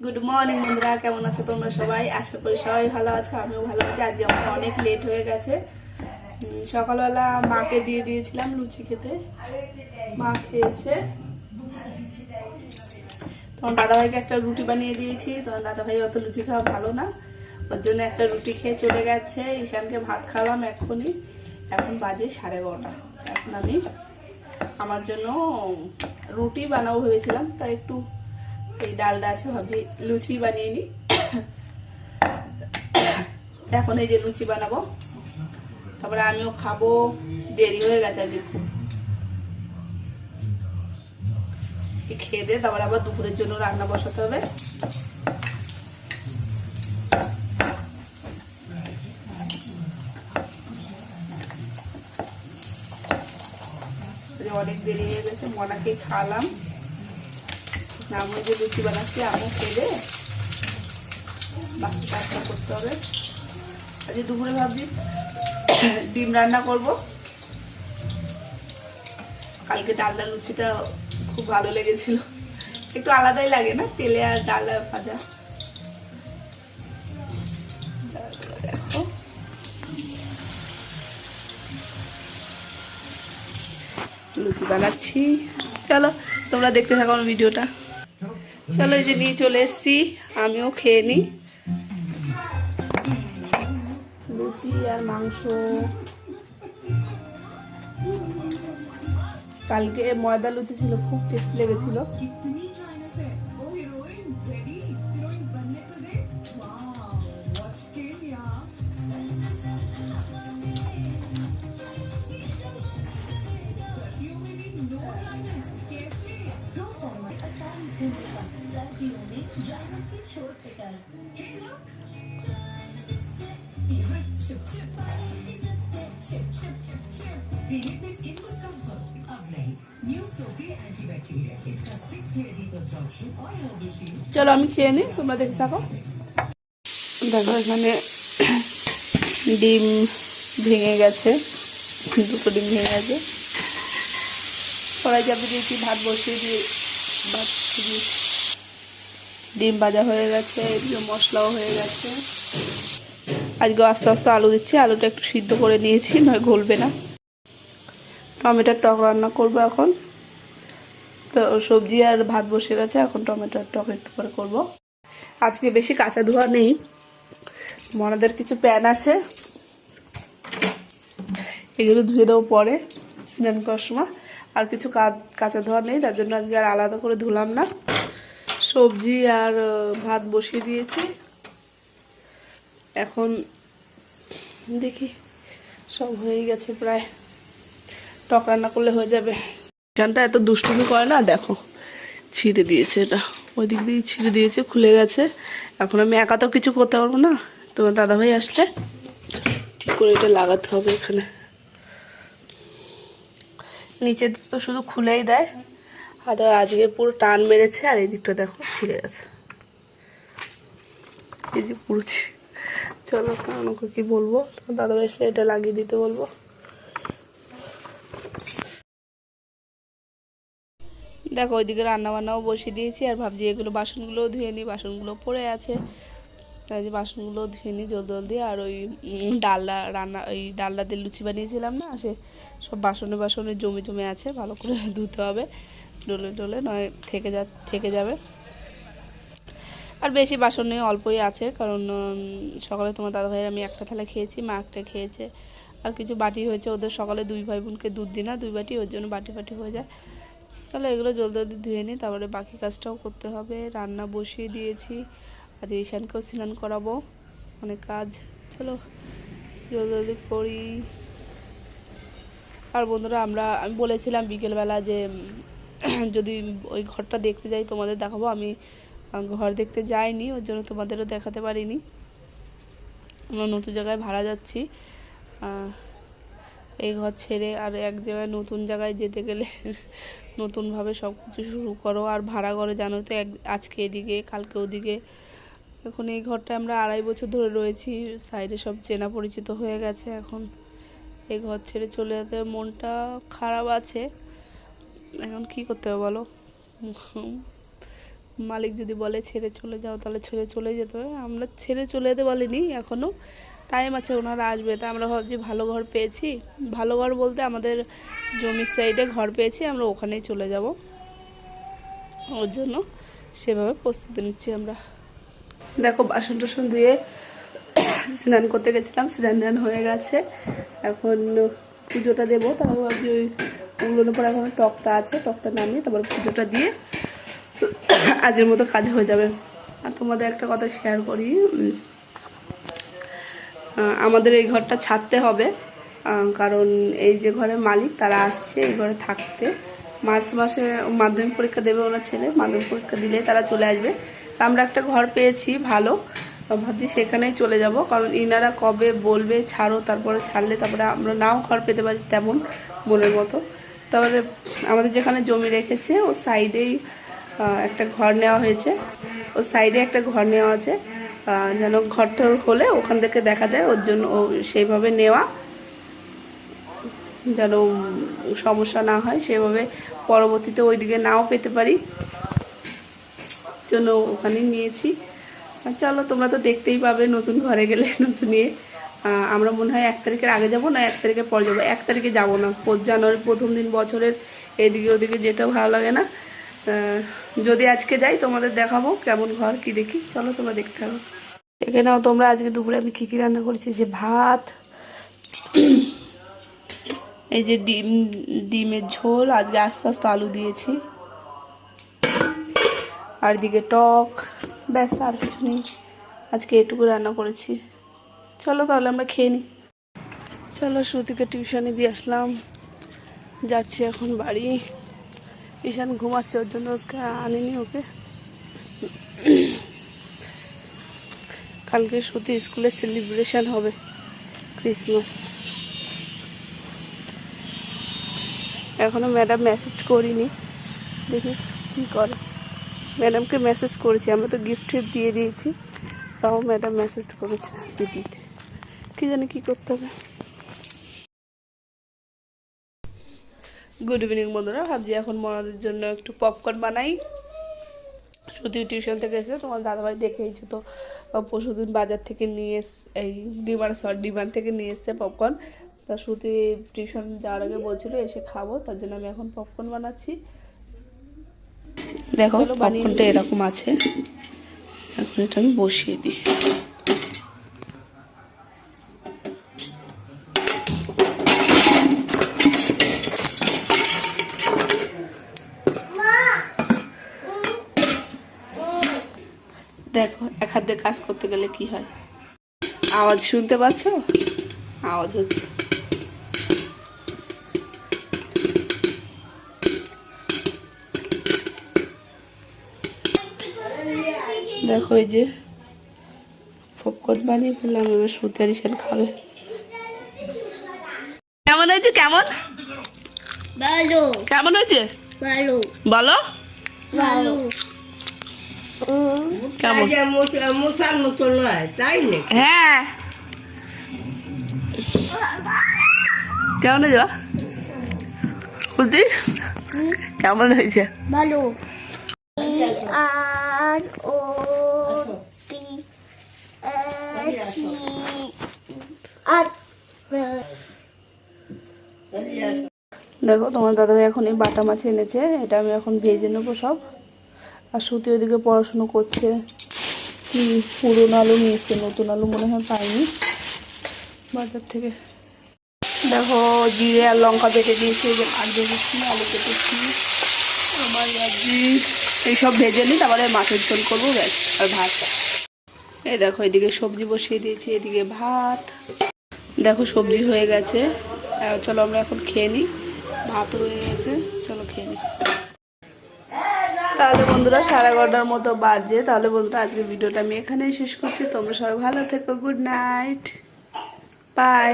Good morning বন্ধুরা, কেমন আছো তোমরা সবাই? আশা করি সবাই ভালো আছো, আমিও ভালো আছি। আজকে আমার অনেক লেট হয়ে গেছে। সকালবেলা মাকে দিয়ে দিয়েছিলাম লুচি খেতে, মা খেয়েছে। তখন দাদাভাইকে একটা রুটি বানিয়ে দিয়েছি। তখন দাদাভাই অত লুচি খাওয়া ভালো না, ওর জন্য একটা রুটি খেয়ে চলে গেছে। ঈশানকে ভাত খাওয়ালাম এক্ষুনি, এখন বাজে 12:30। এখন আমি আমার জন্য রুটি বানাবো ভেবেছিলাম, তাই একটু এই ডালটা আছে, ভাবছি লুচি বানিয়ে নি। এখন এই যে লুচি বানাবো, তারপরে আমিও খাবো। দেরি হয়ে গেছে আজকে খুব। খেয়ে দিয়ে তারপরে আবার দুপুরের জন্য রান্না বসাতে হবে। অনেক দেরি হয়ে গেছে, মনাকে খাওয়ালাম। আমি যে লুচি বানাচ্ছি আমিও খেয়ে বাকি কাজটা করতে হবে। আজকে দুপুরে ভাবছি ডিম রান্না করব। কালকে ডালটা লুচিটা খুব ভালো লেগেছিল, একটু আলাদাই লাগে না, তেলে আর ডাল ভাজা। দেখো লুচি বানাচ্ছি, চলো তোমরা দেখতে থাকো আমার ভিডিওটা। চলো এই যে নিয়ে চলে এসছি, আমিও খেয়ে নিই। লুচি আর মাংস, কালকে ময়দা লুচি ছিল, খুব টেস্টি লেগেছিল। চলো আমি খেয়ে নিই, তোমরা দেখতে থাকো। দেখো এখানে ডিম ভেঙে গেছে, দুটো ডিম ভেঙে গেছে। কড়াই চাপে দিয়েছি, ভাত বসিয়ে দিয়ে ডিম ভাজা হয়ে গেছে, এদিকে মশলাও হয়ে গেছে। আজকে আস্তে আস্তে আলু দিচ্ছি, আলুটা একটু সিদ্ধ করে নিয়েছি, নয় গলবে না। টমেটোর টক রান্না করবো এখন, তো সবজি আর ভাত বসে গেছে, এখন টমেটোর টক একটু করে করবো। আজকে বেশি কাঁচা ধোয়া নেই, মনাদের কিছু প্যান আছে, এগুলো ধুয়ে দেবো পরে স্নান করার সময়। আর কিছু কাঁচা ধোয়া নেই, তার জন্য আজকে আর আলাদা করে ধুলাম না। সবজি আর ভাত বসিয়ে দিয়েছি, এখন দেখি সব হয়ে গেছে প্রায়, টক রান্না করলে হয়ে যাবে। এখানটা এত দুষ্টুমি করে না, দেখো ছিঁড়ে দিয়েছে, এটা ওই দিক দিয়ে ছিঁড়ে দিয়েছে, খুলে গেছে। এখন আমি একা তো কিছু করতে পারবো না, তোমার দাদাভাই আসলে ঠিক করে এটা লাগাতে হবে। এখানে নিচে তো শুধু খুলেই দেয়, আর আজকে পুরো টান মেরেছে, আর এই দিকটা দেখো ছিঁড়ে গেছে, এই যে পুরো চলো ওকে কি বলবো, দাদাভাই আসলে এটা লাগিয়ে দিতে বলবো। দেখো ওইদিকে রান্না বান্নাও বসিয়ে দিয়েছি, আর ভাবছি এগুলো বাসনগুলোও ধুয়ে নিই, বাসনগুলো পড়ে আছে, তাই যে বাসনগুলো ধুয়ে নিই জলদি। আর ওই ডালনা রান্না, ওই ডালনা দিয়ে লুচি বানিয়েছিলাম না, সে সব বাসনে জমে আছে, ভালো করে ধুতে হবে, ডলে নয় থেকে যাবে। আর বেশি বাসন নেই, অল্পই আছে, কারণ সকালে তোমার দাদাভাইয়ের আমি একটা থালা খেয়েছি, মা একটা খেয়েছে, আর কিছু বাটি হয়েছে ওদের। সকালে দুই ভাই বোনকে দুধ দিই না, 2 বাটি, ওর জন্য বাটি হয়ে যায়। তাহলে এগুলো জলদি ধুয়ে নিই, তারপরে বাকি কাজটাও করতে হবে। রান্না বসিয়ে দিয়েছি, আজ ঈশানকেও স্নান করাবো, অনেক কাজ, চলো জলদি করি। আর বন্ধুরা আমি বলেছিলাম বিকেলবেলা যে যদি ওই ঘরটা দেখতে যাই তোমাদের দেখাবো, আমি ঘর দেখতে যাইনি, ওর জন্য তোমাদেরও দেখাতে পারিনি। আমরা নতুন জায়গায় ভাড়া যাচ্ছি, এই ঘর ছেড়ে আর এক জায়গায় নতুন জায়গায় যেতে গেলে নতুনভাবে সব কিছু শুরু করো। আর ভাড়া ঘরে জানো তো, আজকে এদিকে কালকে ওদিকে। এখন এই ঘরটা আমরা 2.5 বছর ধরে রয়েছি, সাইডে সব চেনা পরিচিত হয়ে গেছে। এখন এই ঘর ছেড়ে চলে যেতে মনটা খারাপ আছে, এখন কি করতে হবে বলো, মালিক যদি বলে ছেড়ে চলে যাও তাহলে ছেড়ে চলে যেতে হবে। আমরা ছেড়ে চলে যেতে বলিনি, এখনও টাইম আছে, ওনারা আসবে। তা আমরা ভাবছি ভালো ঘর পেয়েছি, ভালো ঘর বলতে আমাদের জমির সাইডে ঘর পেয়েছি, আমরা ওখানেই চলে যাব। ওর জন্য সেভাবে প্রস্তুতি নিচ্ছি আমরা। দেখো বাসন টাসন ধুয়ে স্নান করতে গেছিলাম, স্নান হয়ে গেছে। এখন পুজোটা দেবো, তারপর ভাবছি ওগুলোর উপর এখন টকটা আছে, টকটা নামিয়ে তারপর পুজোটা দিয়ে আজকের মতো কাজ হয়ে যাবে। আর তোমাদের একটা কথা শেয়ার করি, আমাদের এই ঘরটা ছাড়তে হবে, কারণ এই যে ঘরের মালিক তারা আসছে এই ঘরে থাকতে। মার্চ মাসে মাধ্যমিক পরীক্ষা দেবে ওনার ছেলে, মাধ্যমিক পরীক্ষা দিলে তারা চলে আসবে। আমরা একটা ঘর পেয়েছি ভালো, ভাবছি সেখানেই চলে যাব, কারণ ইনারা কবে বলবে ছাড়ো, তারপরে ছাড়লে তারপরে আমরা নাও ঘর পেতে পারি তেমন মনের মতো। তারপরে আমাদের যেখানে জমি রেখেছে ও সাইডেই একটা ঘর নেওয়া হয়েছে, ও সাইডে একটা ঘর নেওয়া আছে, যেন ঘরটা হলে ওখান থেকে দেখা যায়, ওর জন্য ও সেইভাবে নেওয়া, যেন সমস্যা না হয়, সেভাবে পরবর্তীতে ওইদিকে নাও পেতে পারি, জন্য ওখানে নিয়েছি। চলো তোমরা তো দেখতেই পাবে নতুন ঘরে গেলে নতুন নিয়ে। আমরা মনে হয় 1 তারিখের আগে যাব না 1 তারিখের পর যাবো। 1 তারিখে যাব না, জানুয়ারির প্রথম দিন, বছরের এদিকে ওদিকে যেতেও ভালো লাগে না। যদি আজকে যাই তোমাদের দেখাবো কেমন ঘর কি দেখি, চলো তোমরা দেখতে হবে। দেখে নাও তোমরা আজকে দুপুরে আমি কী কী রান্না করেছি। যে ভাত, এই যে ডিমের ঝোল, আজকে আস্তে আস্তে আলু দিয়েছি, আর দিকে টক, ব্যাস আর কিছু নেই, আজকে এটুকু রান্না করেছি। চলো তাহলে আমরা খেয়ে নিই। চলো শ্রুতিকে টিউশনে দিয়ে আসলাম, যাচ্ছি এখন বাড়ি। ঈশান ঘুমাচ্ছে, ওর জন্য আজকে আনিনি ওকে। কালকে শ্রুতি স্কুলে সেলিব্রেশন হবে ক্রিসমাস। এখনও ম্যাডাম মেসেজ করিনি, দেখি কী করে। ম্যাডামকে মেসেজ করেছি, আমরা তো গিফট দিয়ে দিয়েছি, তাও ম্যাডাম মেসেজ করেছে দিদিতে, কী জানি কী করতে হবে। গুড ইভিনিং বন্ধুরা, ভাবছি এখন মনাদের জন্য একটু পপকর্ন বানাই। শ্রুতি টিউশন থেকে এসে, তোমার দাদাভাই দেখেইছো তো, পরশুদিন বাজার থেকে নিয়ে এই ডিমান্ড থেকে নিয়ে এসছে পপকর্ন। তা শ্রুতি টিউশন যাওয়ার আগে বলছিল এসে খাবো, তার জন্য আমি এখন পপকর্ন বানাচ্ছি। দেখো পপকর্নটা এরকম আছে, এখন এটা আমি বসিয়ে দিই। দেখো এক হাত দিয়ে কাজ করতে গেলে কি হয়, আওয়াজ শুনতে পাচ্ছ, আওয়াজ হচ্ছে। দেখো এই যে পপকর্ন বানিয়ে ফেললাম, এবার শ্রুতি আর ঈশান খাবে। কেমন হয়েছে? কেমন ভালো, কেমন হয়েছে ভালো, বলো ভালো। মশার মতো নয় তাই না? হ্যাঁ, কেমন হয়েছে বুঝলি? কেমন হয়েছে? ভালো। আর ও আর দেখো তোমার দাদাভাই এখন এই বাটা মাছ এনেছে, এটা আমি এখন ভেজে নেবো সব। আর শ্রুতি ওইদিকে পড়াশুনো করছে। কি পুরনো আলু নিয়ে এসছে, নতুন আলু মনে হয় পাইনি বাজার থেকে। দেখো জিরে আর লঙ্কা বেটে দিয়েছি, এই যে মাছ ভেজেছি, আলু কেটেছি, আমার এইসব ভেজে নিই, তারপরে মাছের ঝোল করবো, ব্যাস। আর ভাত, এই দেখো এদিকে সবজি বসিয়ে দিয়েছি, এদিকে ভাত। দেখো সবজি হয়ে গেছে, চলো আমরা এখন খেয়ে নিই। ভাত হয়ে গেছে, চলো খেয়ে নিই। তাহলে বন্ধুরা 11:30 মতো বাজে। তাহলে বন্ধুরা আজকে ভিডিওটা আমি এখানেই শেষ করছি। তোমরা সবাই ভালো থেকো, গুড নাইট, বাই।